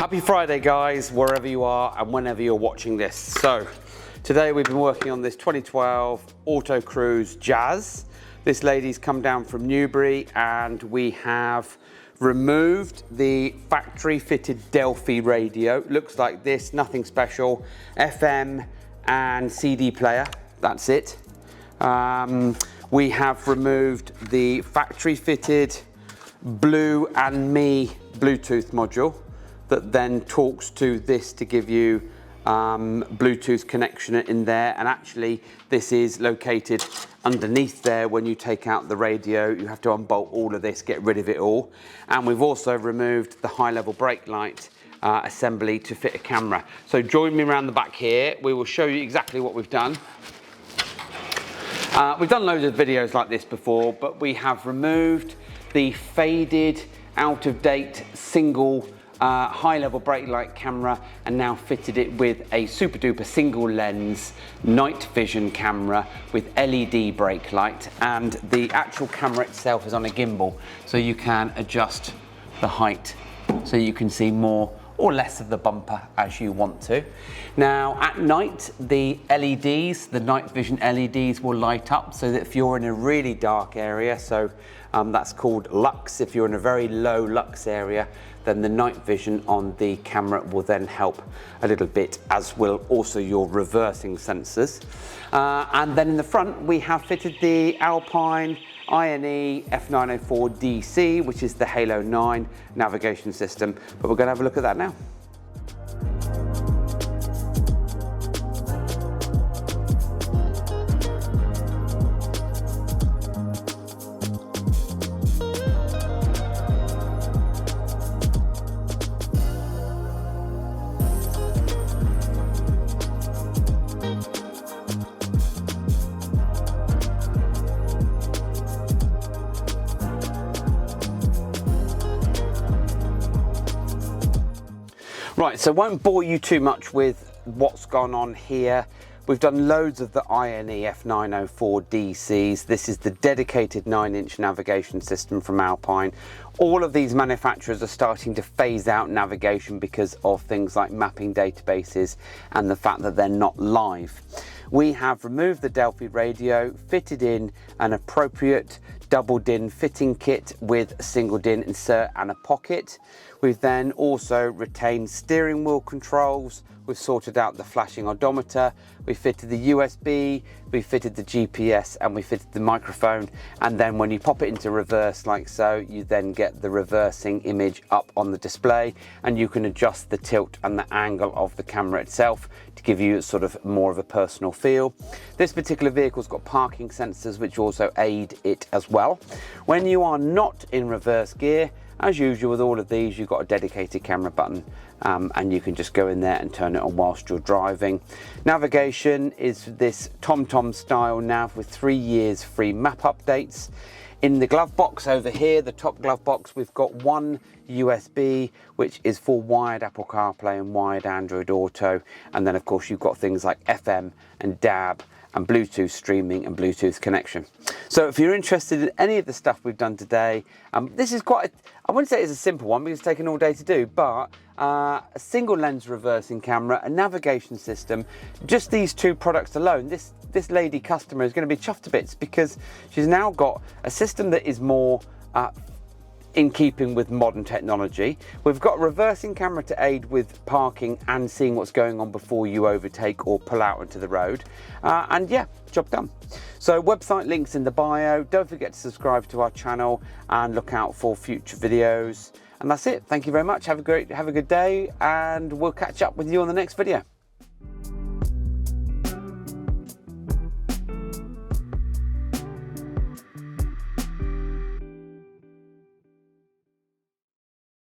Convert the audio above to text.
Happy Friday guys, wherever you are and whenever you're watching this. So today we've been working on this 2012 Auto Cruise Jazz. This lady's come down from Newbury and we have removed the factory fitted Delphi radio. Looks like this, nothing special. FM and CD player, that's it. We have removed the factory fitted Blue and Me Bluetooth module that then talks to this to give you Bluetooth connection in there, and actually this is located underneath there. When you take out the radio, you have to unbolt all of this, get rid of it all. And we've also removed the high level brake light assembly to fit a camera. So join me around the back here, we will show you exactly what we've done. We've done loads of videos like this before, but we have removed the faded, out of date single high level brake light camera and now fitted it with a super duper single lens night vision camera with LED brake light, and the actual camera itself is on a gimbal, so you can adjust the height so you can see more or less of the bumper as you want to. Now at night, the LEDs, the night vision LEDs will light up so that if you're in a really dark area, so that's called lux, if you're in a very low lux area, then the night vision on the camera will then help a little bit, as will also your reversing sensors. And then in the front we have fitted the Alpine INE-F904DC, which is the Halo 9 navigation system, but we're going to have a look at that now. Right, so won't bore you too much with what's gone on here. We've done loads of the INE-F904DCs. This is the dedicated 9-inch navigation system from Alpine. All of these manufacturers are starting to phase out navigation because of things like mapping databases and the fact that they're not live. We have removed the Delphi radio, fitted in an appropriate double DIN fitting kit with a single DIN insert and a pocket. We've then also retained steering wheel controls. We've sorted out the flashing odometer. We fitted the USB, we fitted the GPS, and we fitted the microphone. And then when you pop it into reverse like so, you then get the reversing image up on the display, and you can adjust the tilt and the angle of the camera itself to give you sort of more of a personal feel. This particular vehicle's got parking sensors which also aid it as well. When you are not in reverse gear, as usual with all of these, you've got a dedicated camera button and you can just go in there and turn it on whilst you're driving. Navigation is this TomTom style nav with 3 years free map updates. In the glove box over here, the top glove box, we've got one USB, which is for wired Apple CarPlay and wired Android Auto. And then of course you've got things like FM and DAB and Bluetooth streaming and Bluetooth connection. So if you're interested in any of the stuff we've done today, this is quite, I wouldn't say it's a simple one because it's taken all day to do, but a single lens reversing camera, a navigation system, just these two products alone, this lady customer is going to be chuffed to bits because she's now got a system that is more in keeping with modern technology. We've got a reversing camera to aid with parking and seeing what's going on before you overtake or pull out onto the road. And yeah, job done. So website links in the bio. Don't forget to subscribe to our channel and look out for future videos. And that's it. Thank you very much. Have a good day, and we'll catch up with you on the next video.